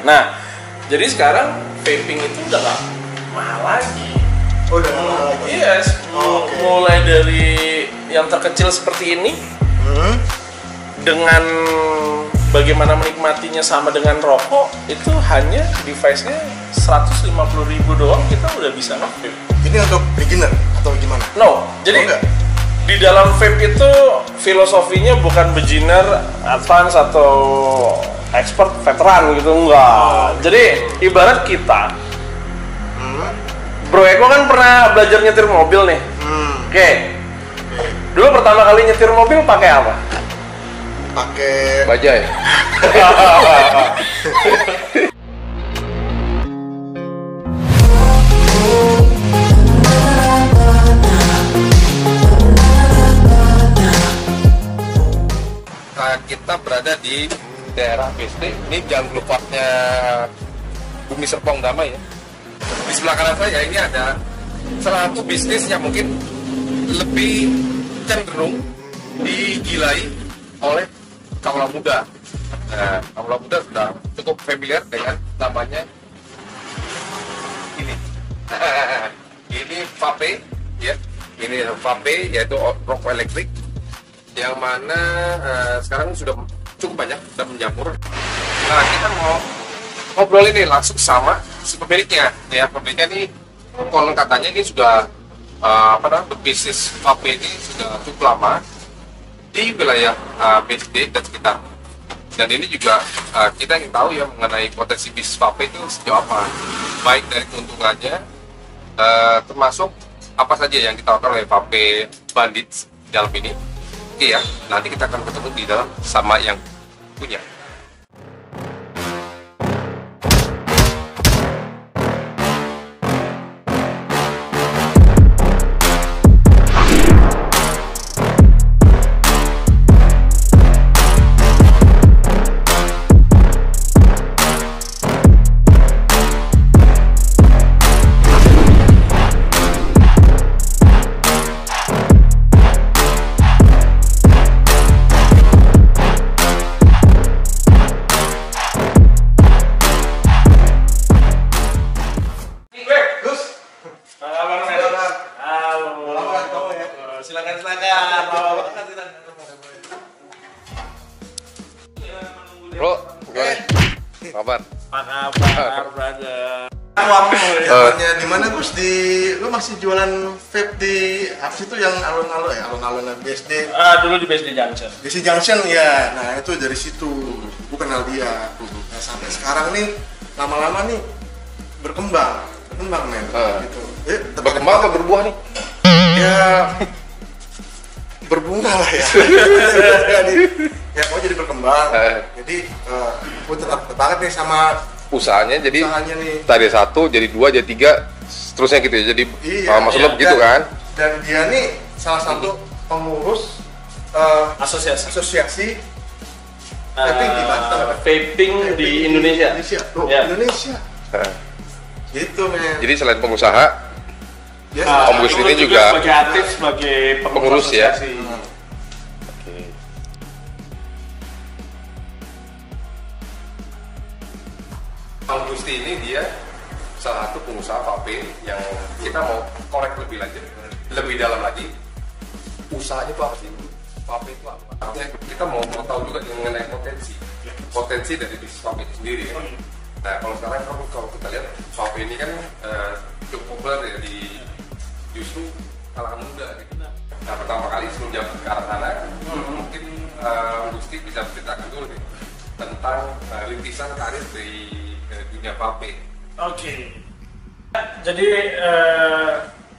Nah, jadi sekarang vaping itu udah gak mahal lagi. Oh, udah mahal lagi? Yes, mulai dari yang terkecil seperti ini dengan bagaimana menikmatinya sama dengan rokok, itu hanya device-nya 150.000 doang kita udah bisa nge-vape. Ini untuk beginner atau gimana? No, jadi di dalam vape itu filosofinya bukan beginner, advance atau expert, veteran gitu, enggak. Jadi ibarat kita, Bro Eko kan pernah belajar nyetir mobil nih. Oke. Dulu pertama kali nyetir mobil pakai apa? Pakai bajai. Kita berada di daerah BSD. Ini jalan kelupatnya Bumi Serpong Damai ya. Di sebelah kanan saya ini ada salah satu bisnis yang mungkin lebih cenderung digilai oleh kaula muda. Nah, kaula muda sudah cukup familiar dengan namanya ini. Ini vape, ya. Ini vape, yaitu rokok elektrik, yang mana sekarang sudah cukup banyak, sudah menjamur. Nah, kita mau ngobrol ini langsung sama si pemiliknya. Ya, pemiliknya ini konon katanya ini sudah berbisnis vape ini sudah cukup lama di wilayah BSD dan sekitar. Dan ini juga kita ingin tahu ya mengenai potensi bisnis vape itu sejauh apa, baik dari keuntungannya, termasuk apa saja yang ditawarkan oleh vape bandits dalam ini. Oke ya, nanti kita akan ketemu di dalam sama yang punya. Bro, gimana? Kabar? Apa kabar, brother? Di mana Gus? Lu masih jualan vape di apa itu yang alun-alun ya? Alun-alun BSD. Dulu di BSD Junction. BSD Junction ya. Nah, itu dari situ. Gue kenal dia. Nah, sampai sekarang nih lama-lama nih berkembang men. Gitu. Berkembang atau berbuah nih? Ya berbunga lah ya. Ya kok jadi berkembang. Jadi gue tetap banget nih sama usahanya. Jadi nih. tadi 1 jadi 2 jadi 3 seterusnya gitu ya. Jadi maksudnya begitu kan? Dan dia nih salah satu pengurus asosiasi vaping di Banten. Vaping di Indonesia. Indonesia. Gitu men. Jadi selain pengusaha, Om Gus ini juga sebagai aktif, sebagai pengurus ya. Om Gusti ini dia salah satu pengusaha vape yang kita mau korek lebih lanjut, lebih dalam lagi. Usahanya itu apa sih? Vape itu apa? Artinya kita mau tahu juga mengenai potensi dari bisnis vape itu sendiri. Ya. Nah, kalau sekarang kalau kita lihat vape ini kan cukup populer ya di justru kalangan muda gitu. Nah, pertama kali sebelum jam ke arah sana, mungkin Gusti bisa ceritakan dulu nih tentang rintisan karir di dunia vape. Oke. Jadi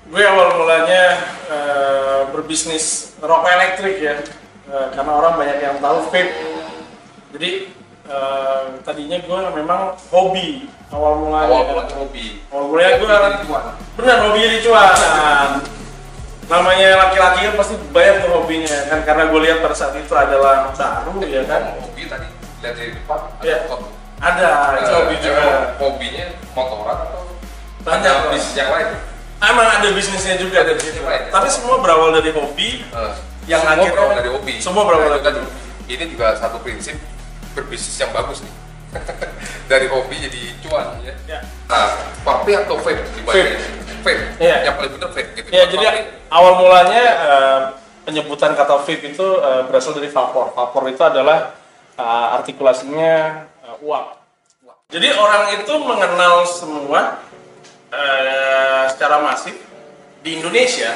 gue awal mulanya berbisnis rokok elektrik ya, karena orang banyak yang tahu vape. Jadi tadinya gue memang hobi awal mulanya. Awal mulanya gue benar hobi jadi cuan. Namanya laki-laki kan pasti banyak tuh hobinya kan, karena gue lihat pada saat itu adalah baru ya kan. Hobi tadi lihat dari depan ada itu hobi juga. Hobinya motoran atau banyak bisnis yang lain? Emang ada bisnisnya juga dari situ. Tapi semua berawal dari hobi. Yang akhirnya semua berawal dari hobi. Ini juga satu prinsip berbisnis yang bagus nih. Dari hobi jadi cuan ya. Ya. Nah, vape atau vape dibanding vape. Iya. Yang paling benar vape gitu. Ya, jadi awal mulanya penyebutan kata vape itu berasal dari vapor. Vapor itu adalah artikulasinya uap. Jadi orang itu mengenal semua secara masif di Indonesia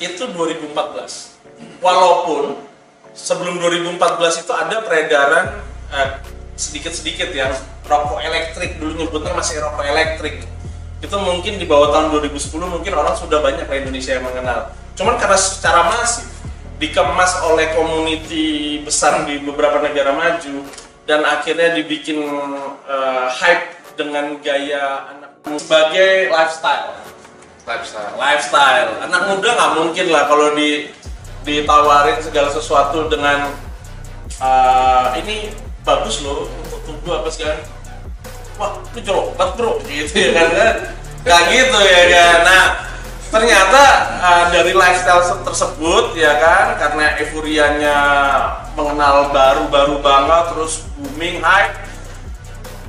itu 2014. Walaupun sebelum 2014 itu ada peredaran sedikit-sedikit yang rokok elektrik, dulu nyebutnya masih rokok elektrik. Itu mungkin di bawah tahun 2010 mungkin orang sudah banyak di Indonesia yang mengenal. Cuman karena secara masif dikemas oleh community besar di beberapa negara maju dan akhirnya dibikin hype dengan gaya anak sebagai lifestyle. Anak muda nggak mungkin lah kalau ditawarin segala sesuatu dengan ini bagus loh untuk tubuh apa segala. Wah, itu jorok banget bro, gitu ya kan? Nggak gitu ya kan? Nah, ternyata dari lifestyle tersebut ya kan, karena euforianya mengenal baru banget, terus booming, hype.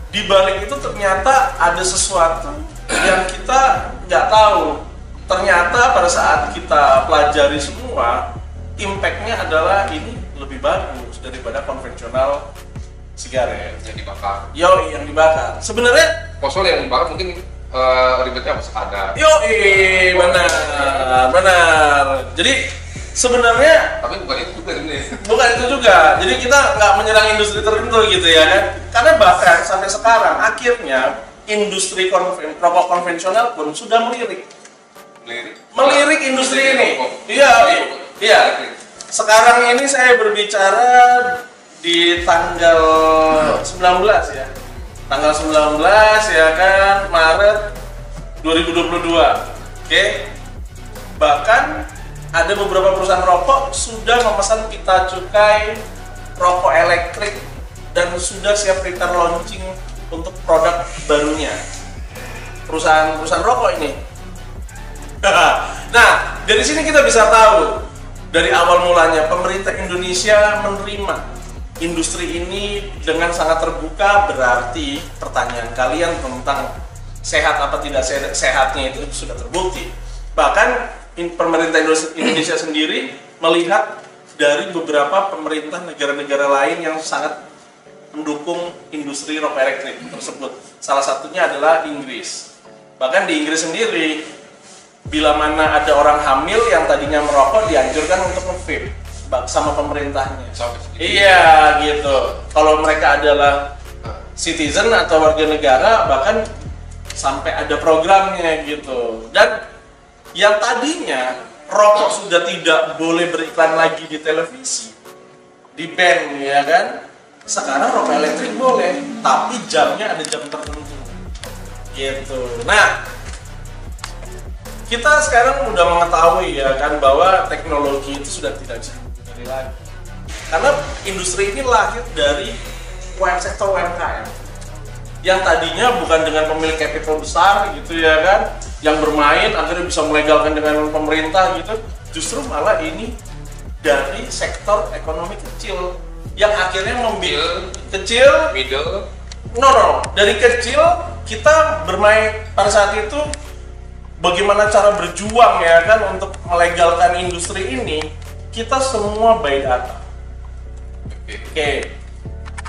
Di balik itu ternyata ada sesuatu yang kita nggak tahu. Ternyata pada saat kita pelajari semua, impact-nya adalah ini lebih bagus daripada konvensional sigaret yang dibakar. Yang dibakar. Sebenarnya Kosol yang dibakar mungkin ribetnya masih ada. Benar. Jadi sebenarnya tapi bukan itu juga ini. Bukan itu juga. Jadi kita nggak menyerang industri tertentu gitu ya kan. Karena bahkan sampai sekarang akhirnya industri rokok konvensional pun sudah melirik industri ini. Iya. Sekarang ini saya berbicara di tanggal 19 ya. Tanggal 19 ya kan, Maret 2022. Oke. Bahkan ada beberapa perusahaan rokok sudah memesan pita cukai rokok elektrik dan sudah siap prepare launching untuk produk barunya. Perusahaan rokok ini. Nah, dari sini kita bisa tahu dari awal mulanya pemerintah Indonesia menerima industri ini dengan sangat terbuka. Berarti pertanyaan kalian tentang sehat apa tidak sehatnya itu sudah terbukti. Bahkan pemerintah Indonesia sendiri melihat dari beberapa pemerintah negara-negara lain yang sangat mendukung industri rokok elektrik tersebut. Salah satunya adalah Inggris. Bahkan di Inggris sendiri, bila mana ada orang hamil yang tadinya merokok dianjurkan untuk nge-vape sama pemerintahnya. Iya gitu. Kalau mereka adalah citizen atau warga negara, bahkan sampai ada programnya gitu. Dan yang tadinya rokok sudah tidak boleh beriklan lagi di televisi, di ban ya kan. Sekarang rokok elektrik boleh, tapi jamnya ada jam tertentu gitu. Nah, kita sekarang udah mengetahui ya kan bahwa teknologi itu sudah tidak bisa dihindari lagi. Karena industri ini lahir dari sektor UMKM yang tadinya bukan dengan pemilik capital besar gitu ya kan, yang bermain akhirnya bisa melegalkan dengan pemerintah gitu. Justru malah ini dari sektor ekonomi kecil yang akhirnya kecil, middle. No. Dari kecil kita bermain pada saat itu. Bagaimana cara berjuang ya kan untuk melegalkan industri ini, kita semua by data. Oke.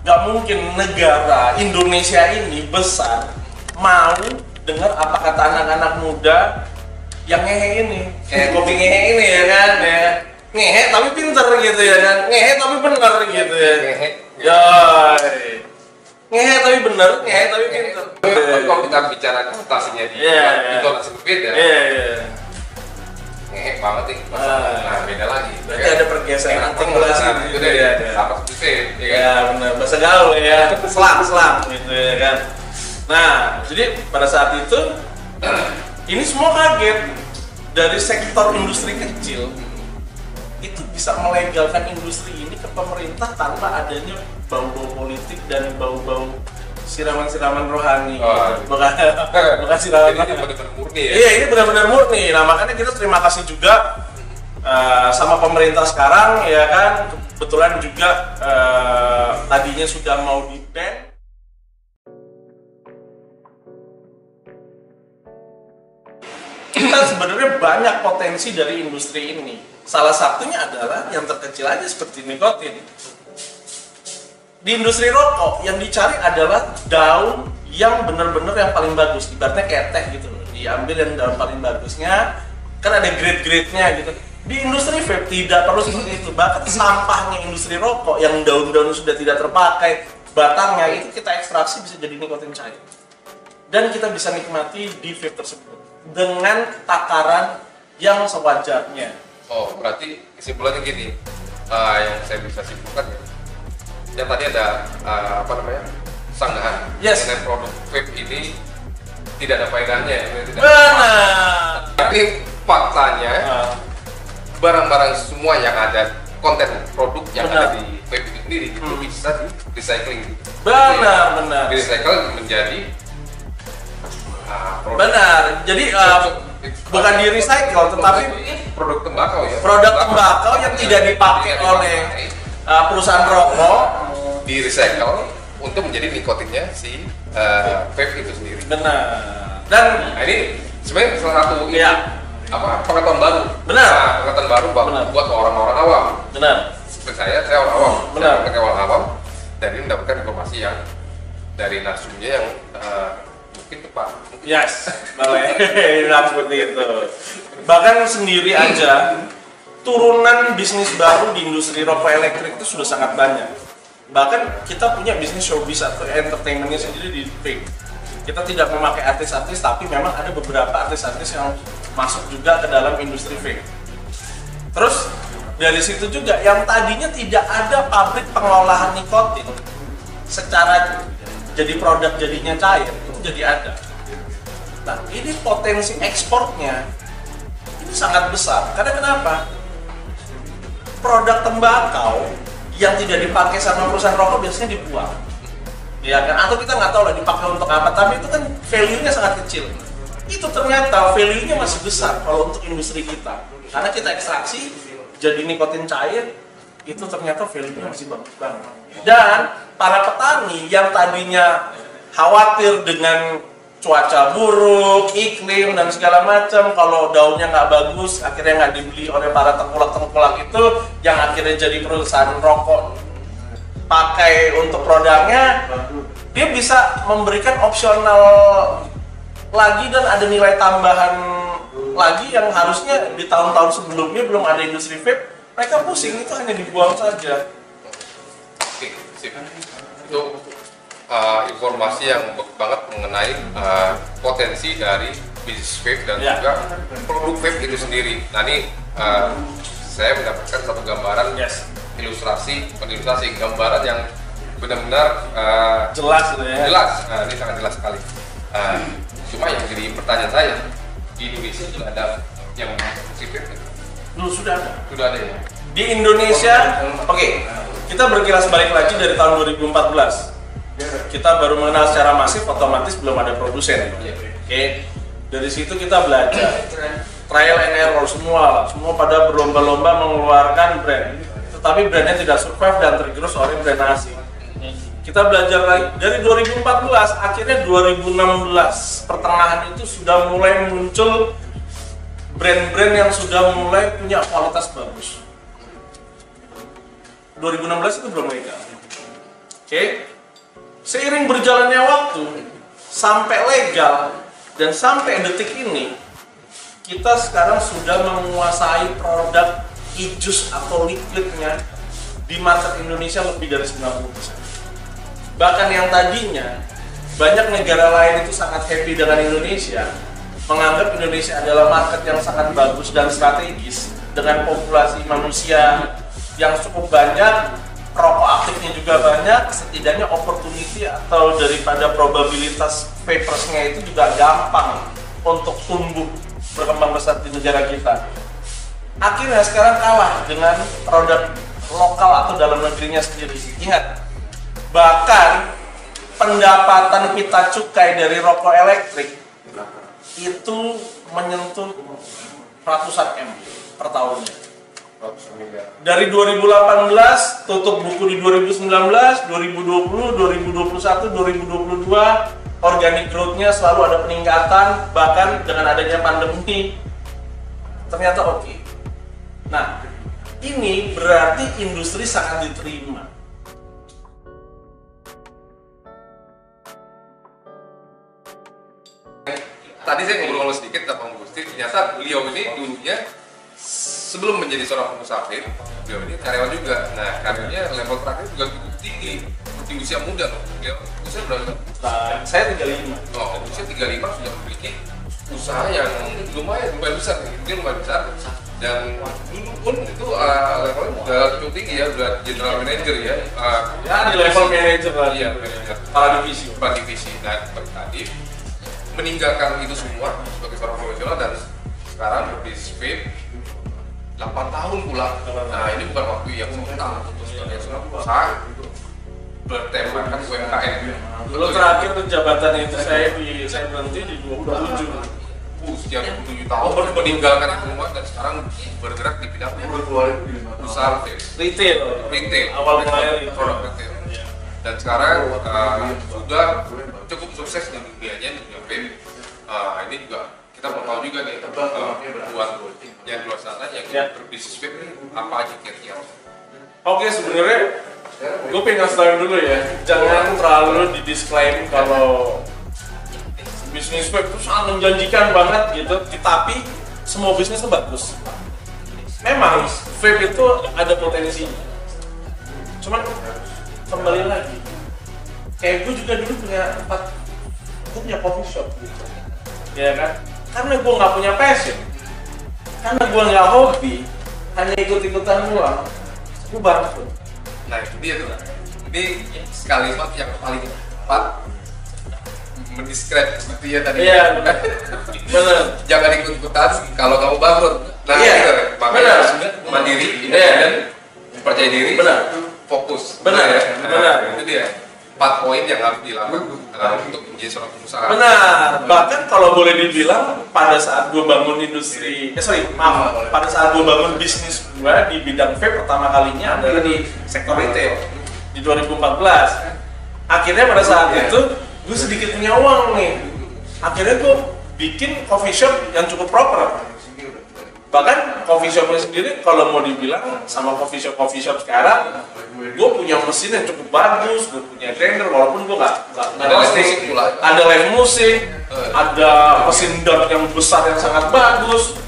Gak mungkin negara Indonesia ini besar mau dengar apa kata anak-anak muda yang ngehe ini, kayak kopi ngehe ini ya kan ya. Ngehe tapi pinter gitu ya kan, ngehe tapi bener gitu ya. Ngehe tapi bener, ngehe tapi pinter. Kalau kita bicara konotasinya di intonasi berbeda, ngehe banget nih. Nah, beda lagi. Berarti ada pergeseran artikulasi itu ya. Apa seperti ya benar, bahasa gaul ya, selang gitu ya kan. Nah, jadi pada saat itu ini semua kaget dari sektor industri kecil itu bisa melegalkan industri ini ke pemerintah tanpa adanya bau-bau politik dan bau-bau siraman-siraman rohani. Bukan siraman. Ini benar-benar murni ya. Iya, ini benar-benar murni. Nah, makanya kita terima kasih juga sama pemerintah sekarang ya kan, kebetulan juga tadinya sudah mau di-ban. Kita sebenarnya banyak potensi dari industri ini. Salah satunya adalah yang terkecil aja seperti nikotin. Di industri rokok yang dicari adalah daun yang benar-benar yang paling bagus. Ibaratnya kayak teh gitu loh. Diambil yang daun paling bagusnya, kan ada grade-grade-nya gitu. Di industri vape tidak perlu seperti itu. Bahkan sampahnya industri rokok yang daun-daun sudah tidak terpakai, batangnya itu kita ekstraksi bisa jadi nikotin cair. Dan kita bisa nikmati di vape tersebut dengan takaran yang sewajarnya. Oh, berarti kesimpulannya gini, yang saya bisa simpulkan ya, yang tadi ada sanggahan Yes. mengenai produk vape ini tidak ada faedahnya, tidak Benar. tapi faktanya barang-barang semua yang ada konten produk yang Benar. ada di vape itu sendiri itu bisa di recycling. Benar, benar. Di recycle menjadi produk. Benar. Jadi bukan di recycle tetapi produk tembakau ya. produk tembakau yang tidak dipakai oleh perusahaan rokok. Di recycle untuk menjadi nikotinnya si vape itu sendiri. Benar. Dan Nah, ini sebenarnya salah satu ini, Iya. pengetahuan baru. Benar. Nah, pengetahuan baru Benar. buat orang-orang awam. benar. Seperti saya orang awam. Benar. Saya orang awam dan ini mendapatkan informasi yang dari narsumnya yang mungkin tepat. Yes, boleh. Bilang seperti itu. Bahkan sendiri aja turunan bisnis baru di industri rokok elektrik itu sudah sangat banyak. Bahkan kita punya bisnis showbiz atau entertainmentnya sendiri di vape. Kita tidak memakai artis-artis, tapi memang ada beberapa artis-artis yang masuk juga ke dalam industri vape. Terus dari situ juga yang tadinya tidak ada pabrik pengolahan nikotin secara jadi produk jadinya cair itu jadi ada. Nah ini potensi ekspornya ini sangat besar. Karena kenapa? Produk tembakau yang tidak dipakai sama perusahaan rokok biasanya dibuang, ya kan? Atau kita nggak tahu lah dipakai untuk apa. Tapi itu kan value-nya sangat kecil. Itu ternyata value-nya masih besar kalau untuk industri kita. Karena kita ekstraksi jadi nikotin cair, itu ternyata value-nya masih bagus banget. Dan para petani yang tadinya khawatir dengan cuaca buruk, iklim dan segala macam, kalau daunnya nggak bagus, akhirnya nggak dibeli oleh para tengkulak-tengkulak itu, yang akhirnya jadi perusahaan rokok pakai untuk produknya, dia bisa memberikan opsional lagi dan ada nilai tambahan lagi yang harusnya di tahun-tahun sebelumnya belum ada industri vape, mereka pusing, itu hanya dibuang saja. Oke, sip. Itu informasi yang bagus banget mengenai potensi dari bisnis vape dan Ya. juga produk vape itu sendiri. Nah ini saya mendapatkan satu gambaran ilustrasi gambaran yang benar-benar Jelas gitu ya. jelas. Nah, ini sangat jelas sekali. Cuma yang jadi pertanyaan saya, di Indonesia sudah ada yang produksi vape? Dulu sudah ada. Sudah ada ya? Di Indonesia, oke, kita berkilas balik lagi dari tahun 2014. Kita baru mengenal secara masif, otomatis belum ada produsen. Oke, dari situ kita belajar, trial and error semua pada berlomba-lomba mengeluarkan brand, tetapi brandnya tidak survive dan tergerus oleh brand asing. Kita belajar lagi dari 2014, akhirnya 2016 pertengahan itu sudah mulai muncul brand-brand yang sudah mulai punya kualitas bagus. 2016 itu belum legal. Oke. Seiring berjalannya waktu sampai legal dan sampai detik ini, kita sekarang sudah menguasai produk e-juice atau liquidnya di market Indonesia lebih dari 90%. Bahkan yang tadinya banyak negara lain itu sangat happy dengan Indonesia, menganggap Indonesia adalah market yang sangat bagus dan strategis dengan populasi manusia yang cukup banyak, rokok aktifnya juga banyak, setidaknya opportunity atau daripada probabilitas vapersnya itu juga gampang untuk tumbuh berkembang besar di negara kita. Akhirnya sekarang kalah dengan produk lokal atau dalam negerinya sendiri. Ingat, bahkan pendapatan pita cukai dari rokok elektrik itu menyentuh ratusan M per tahunnya. Dari 2018 tutup buku di 2019, 2020, 2021, 2022 organic growth-nya selalu ada peningkatan, bahkan dengan adanya pandemi ternyata oke. Nah, ini berarti industri sangat diterima. Tadi saya ngobrol sedikit sama Bang Gusti, ternyata beliau ini dulunya sebelum menjadi seorang pengusaha vape, beliau ini karyawan juga. Nah, karirnya level terakhir juga cukup tinggi di usia muda loh. Beliau usia berapa? Nah, saya 35. Oh, usia 35 sudah memiliki usaha yang lumayan besar, mungkin lumayan besar. Dan dulu pun itu levelnya udah cukup tinggi ya, udah general manager ya. Ya di level manager lah. Iya, manager. Para divisi. Para divisi. Nah, seperti tadi meninggalkan itu semua sebagai seorang profesional dan sekarang berbisnis vape 8 tahun pula. Nah, ini bukan waktu yang sebentar untuk sebagai seorang pengusaha bertemakan UMKM. Dulu terakhir jabatan itu saya berhenti di 27. Sejak 7 tahun meninggalkan rumah dan sekarang bergerak di bidang usaha retail. Awal mulai produk retail. Dan sekarang sudah cukup sukses di dunianya di dunia vape. Ini juga kita mau tahu juga nih buat yang luar sana yang berbisnis vape apa aja kira-kira. Oke, sebenarnya gue pengen ngasih tahu dulu ya, jangan terlalu didisklaim kalau bisnis vape itu sangat menjanjikan banget gitu, tapi semua bisnis itu bagus. Memang vape itu ada potensinya, cuman kembali lagi, kayak gue juga dulu punya gue punya coffee shop gitu, ya kan? Karena gue nggak punya passion, karena gue nggak hobi, hanya ikut-ikutan uang, gue bangkrut. Nah itu dia tuh, ini kalimat yang paling tepat mendeskripsi seperti ya tadi. Iya, benar. Jangan ikut-ikutan kalau kamu bangkrut. Nah gitu, makanya mandiri, independen, percaya diri, fokus. Benar ya, benar. Itu dia 4 poin yang harus dilakukan untuk menjadi seorang pengusaha. Benar. Bahkan kalau boleh dibilang pada saat gue bangun pada saat gue bangun bisnis gue di bidang vape pertama kalinya adalah di sektor retail di 2014. Akhirnya pada saat itu gue sedikit punya uang nih. Akhirnya gue bikin coffee shop yang cukup proper. Bahkan coffee shopnya sendiri kalau mau dibilang sama coffee shop sekarang, gue punya mesin yang cukup bagus, gue punya grinder walaupun gue nggak roasting, ada live musik, ada mesin dot yang besar yang sangat bagus,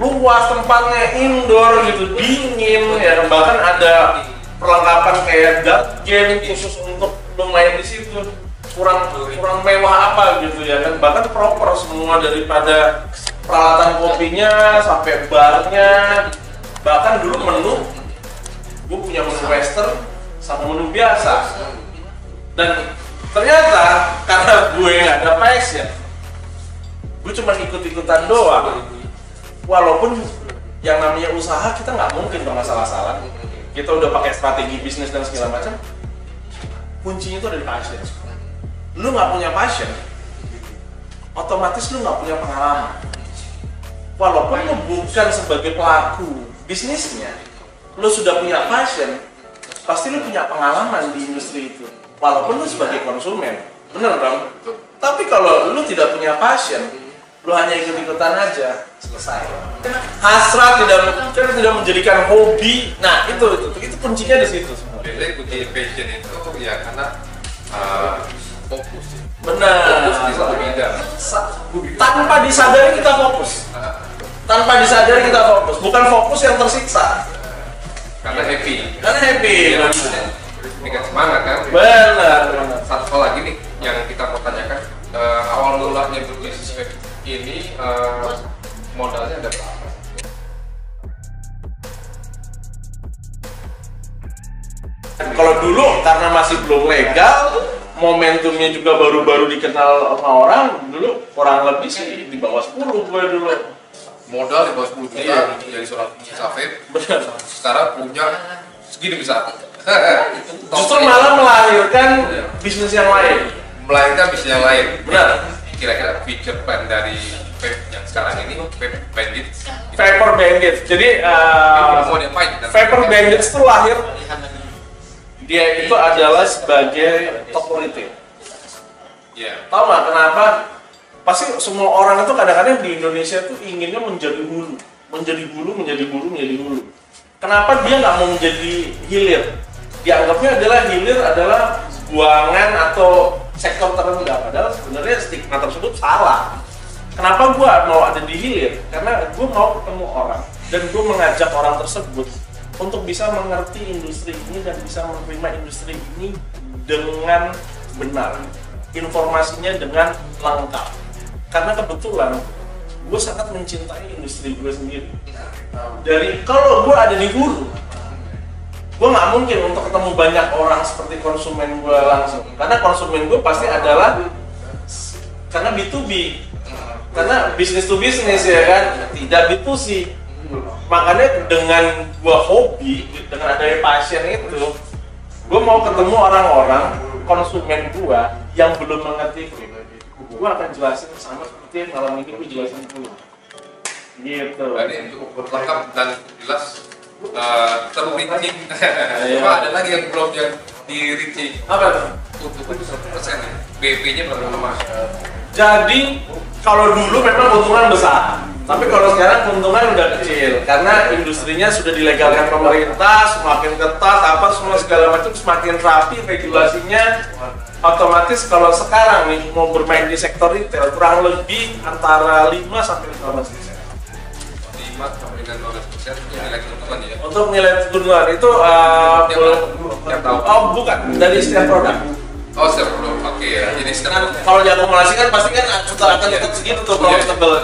luas tempatnya, indoor gitu, dingin ya, bahkan ada perlengkapan kayak dart game khusus untuk lo main di situ. kurang mewah apa gitu ya kan, bahkan proper semua daripada peralatan kopinya sampai barnya, bahkan dulu menu gue punya menu western sama menu biasa. Dan ternyata karena gue nggak ada passion, gue cuma ikut-ikutan doang. Walaupun yang namanya usaha kita nggak mungkin dong salah-salah, kita udah pakai strategi bisnis dan segala macam, kuncinya itu ada di passion. Lu nggak punya passion, otomatis lu nggak punya pengalaman. Walaupun lu bukan sebagai pelaku bisnisnya, lu sudah punya passion, pasti lu punya pengalaman di industri itu. Walaupun lu sebagai konsumen, bener dong. Tapi kalau lu tidak punya passion, lu hanya ikut-ikutan aja, selesai. Hasrat tidak menjadikan hobi. Nah itu kuncinya di situ. Biasanya kunci passion itu ya karena fokus. Benar. Fokus di satu bidang. Tanpa disadari kita fokus. Bukan fokus yang tersiksa. Karena happy. Dengan semangat kan. Benar. Satu hal lagi nih yang kita mau tanyakan, awal mulanya berbisnis vape ini modalnya ada berapa? Kalau dulu karena masih belum legal, momentumnya juga baru-baru dikenal orang, dulu kurang lebih sih di bawah 10 gue dulu. Modal di bawah 10 juta jadi seorang pengusaha vape. Benar. Sekarang punya segini besar. Justru malah melahirkan bisnis yang lain. Melainkan bisnis yang lain. Benar. Kira-kira future plan dari vape yang sekarang ini vape bandit. Vapor Bandits. Jadi Mau diapain? Vapor Bandits itu lahir, dia itu adalah sebagai toko retail. Iya. Tahu nggak kenapa? Pasti semua orang itu kadang-kadang di Indonesia tuh inginnya menjadi hulu, menjadi hulu, menjadi hulu, menjadi hulu. Kenapa dia nggak mau menjadi hilir? Dianggapnya adalah hilir adalah buangan atau sektor terendah. Padahal sebenarnya stigma tersebut salah. Kenapa gua mau ada di hilir? Karena gua mau ketemu orang dan gua mengajak orang tersebut untuk bisa mengerti industri ini dan bisa menerima industri ini dengan benar, informasinya dengan lengkap. Karena kebetulan gue sangat mencintai industri gue sendiri. Dari kalau gue ada di hulu, gue nggak mungkin untuk ketemu banyak orang seperti konsumen gue langsung. Karena konsumen gue pasti adalah karena B2B, karena bisnis to bisnis ya kan, tidak B2C. Makanya dengan gue hobi, dengan adanya passion itu, gue mau ketemu orang-orang konsumen gue yang belum mengerti. Gue akan jelasin sama seperti yang malam ini gue jelasin dulu. Gitu. Ini cukup lengkap dan jelas terprinting. Cuma ada lagi yang belum yang di-reaching. Apa tuh? Untuk 100% nih. BP-nya berapa Mas? Jadi kalau dulu memang keuntungan besar, tapi kalau sekarang keuntungan udah kecil karena industrinya sudah dilegalkan pemerintah, semakin ketat, apa semua segala macam semakin rapi regulasinya. Otomatis kalau sekarang nih mau bermain di sektor retail kurang lebih antara 5 sampai 15%. 5 sampai dengan 12% nilai keuntungan ya. Untuk nilai keuntungan itu Tiap tahun. oh bukan dari setiap produk. Oh, setiap produk. Oke ya. Jadi Kan setiap kalau diakumulasikan pasti kan akan tetap segitu tuh profitable.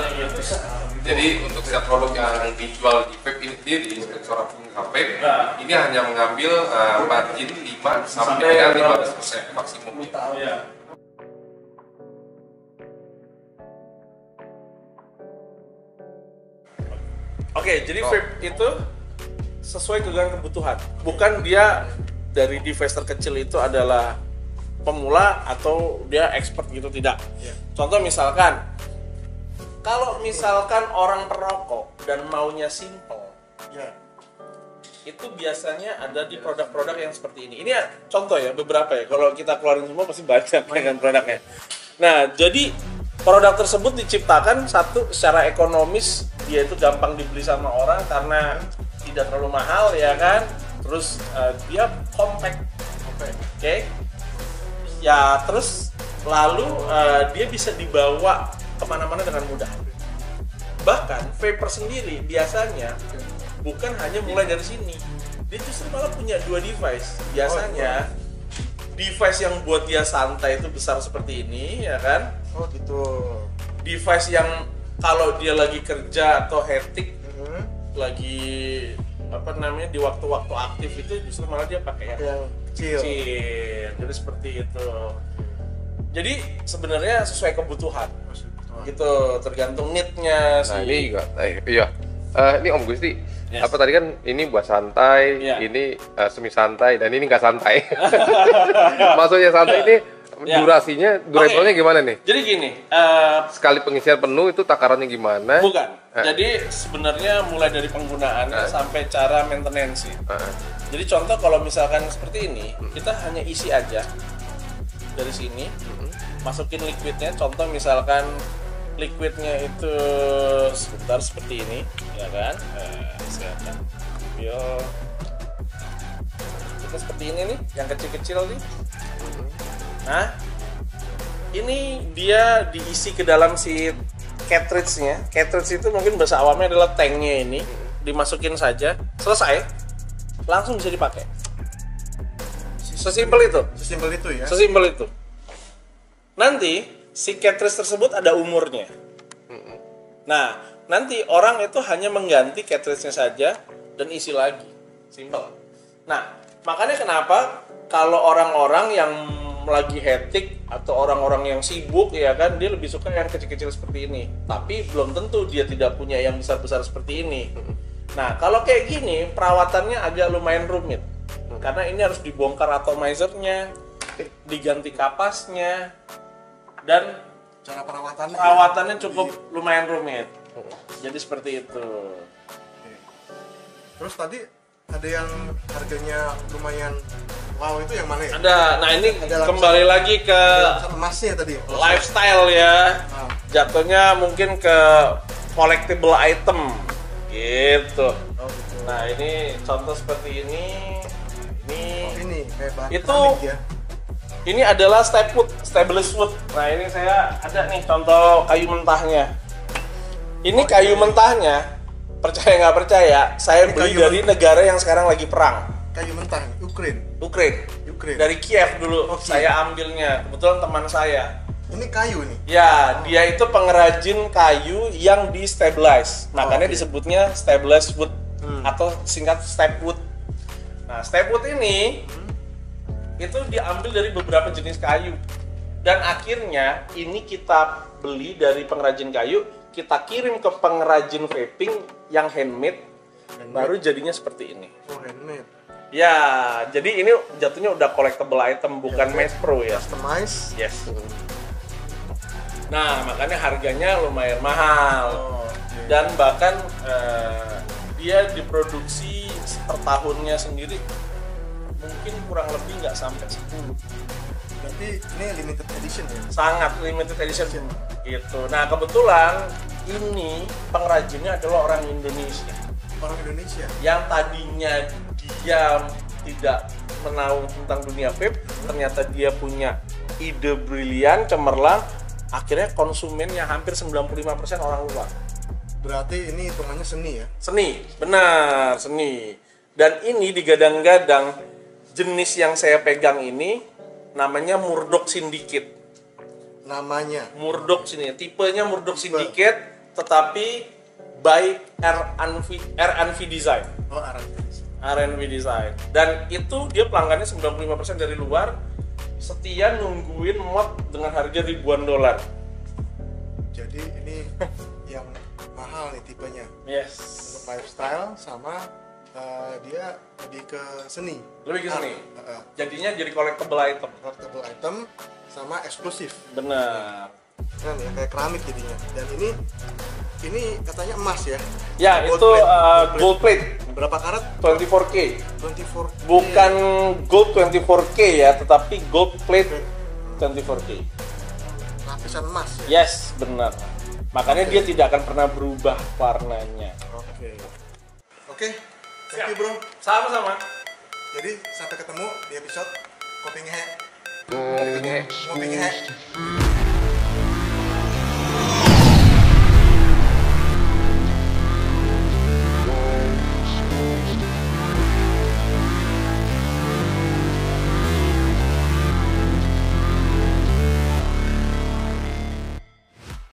Jadi untuk setiap produk yang dijual di vape ini sendiri, seperti seorang pengusaha vape, Nah. ini hanya mengambil margin 5 sampai dengan 15% maksimum. Ya. Oke, jadi vape itu sesuai dengan kebutuhan. Bukan dia dari device terkecil itu adalah pemula atau dia expert gitu, tidak. Contoh misalkan, kalau misalkan orang perokok dan maunya simple, itu biasanya ada di produk-produk yang seperti ini. Ini ya, contoh ya, beberapa ya. Kalau kita keluarin semua pasti banyak dengan produknya. Nah, jadi produk tersebut diciptakan satu secara ekonomis, dia itu gampang dibeli sama orang karena tidak terlalu mahal ya kan. Terus dia compact. Oke. Ya, terus lalu dia bisa dibawa kemana-mana dengan mudah. Bahkan vapor sendiri biasanya bukan hanya mulai dari sini, dia justru malah punya 2 device. Biasanya device yang buat dia santai itu besar seperti ini, ya kan? Oh gitu. Device yang kalau dia lagi kerja atau hectic, lagi apa namanya di waktu-waktu aktif itu justru malah dia pakai yang Kecil. Jadi seperti itu. Jadi sebenarnya sesuai kebutuhan. Gitu, tergantung need-nya sih. Nah ini juga, iya. Ini Om Gusti, Yes. apa tadi kan ini buat santai, Iya. ini semi santai, dan ini nggak santai. Maksudnya santai ini Ya. durasinya, durable-nya Oke. gimana nih? Jadi gini, Sekali pengisian penuh itu takarannya gimana? bukan. Jadi sebenarnya mulai dari penggunaannya sampai cara maintenance. Jadi contoh kalau misalkan seperti ini, kita hanya isi aja dari sini, masukin liquidnya. Contoh misalkan liquidnya itu sebentar seperti ini, ya kan? Silakan. Yo. Kita seperti ini nih, yang kecil-kecil nih. Nah, ini dia diisi ke dalam si cartridge-nya. Cartridge itu mungkin bahasa awamnya adalah tanknya ini. Dimasukin saja, selesai, langsung bisa dipakai. Sesimpel itu. Sesimpel itu ya. Sesimpel itu. Nanti si cartridge tersebut ada umurnya. Nah, nanti orang itu hanya mengganti cartridge-nya saja dan isi lagi. Simpel. Nah, makanya kenapa kalau orang-orang yang lagi hectic atau orang-orang yang sibuk ya kan, dia lebih suka yang kecil-kecil seperti ini. Tapi belum tentu dia tidak punya yang besar-besar seperti ini. Nah, kalau kayak gini perawatannya agak lumayan rumit. Karena ini harus dibongkar atomizer-nya, diganti kapasnya, dan cara perawatannya. Perawatannya cukup lumayan rumit. Jadi seperti itu. Oke. Terus tadi ada yang harganya lumayan wow, itu yang mana ya? Ada. Nah, ini Ada kembali lagi ke Lapisan emasnya tadi. lifestyle ya. Ah. Jatuhnya mungkin ke collectible item gitu. Oh, gitu. Nah, ini contoh seperti ini. Oh, ini kayak bahan Itu- keramik ya. Ini adalah stainless wood. Nah, ini saya ada nih contoh kayu mentahnya. Ini kayu mentahnya, percaya nggak percaya, saya Ini beli kayu dari negara yang sekarang lagi perang, Kayu mentah, Ukraine. Ukraine. Dari Kiev dulu Oh, Kiev. saya ambilnya. Kebetulan teman saya. Ini kayu nih. Ya, dia itu pengrajin kayu yang di stabilize. Makanya oke. disebutnya stabilized wood atau singkat step wood. Nah, step wood ini itu diambil dari beberapa jenis kayu. Dan akhirnya ini kita beli dari pengrajin kayu, kita kirim ke pengrajin vaping yang handmade, baru jadinya seperti ini. Oh, handmade. Ya, jadi ini jatuhnya udah collectible item, bukan mass pro ya. Customize. Yes. Nah, makanya harganya lumayan mahal. Oh, oke. Dan bahkan dia diproduksi per tahunnya sendiri mungkin kurang lebih nggak sampai 10. Berarti ini limited edition ya? Sangat limited edition gitu. Nah, kebetulan ini pengrajinnya adalah orang Indonesia Orang Indonesia. yang tadinya dia tidak menahu tentang dunia vape, ternyata dia punya ide brilian, cemerlang, akhirnya konsumennya hampir 95% orang luar. Berarti ini hitungannya seni ya? Seni, benar, seni. Dan ini digadang-gadang jenis yang saya pegang ini namanya Murdoch Syndicate. Namanya. Murdoch sini, tipenya Murdoch Syndicate, tetapi by R&V Design. Oh, arang. R&V Design. Dan itu dia pelanggannya 95% dari luar, setia nungguin mod dengan harga ribuan dolar. Jadi ini yang mahal nih tipenya. Yes. Untuk lifestyle sama dia lebih ke seni. Lebih ke seni. Art. Jadinya jadi collectible item. Collectible item sama eksklusif. Benar. Kan ya kayak keramik jadinya. Dan ini katanya emas ya. Ya, Gold itu plate. gold plate Berapa karat? 24K. 24. Bukan gold 24K ya, tetapi gold plate 24K. Lapisan emas ya. Yes, benar. Makanya dia tidak akan pernah berubah warnanya. Oke. Oke. Thank you, bro. Sama-sama. Jadi sampai ketemu di episode Kopi Ngehe. Ngopi ngehe. Ngopi Ngehe.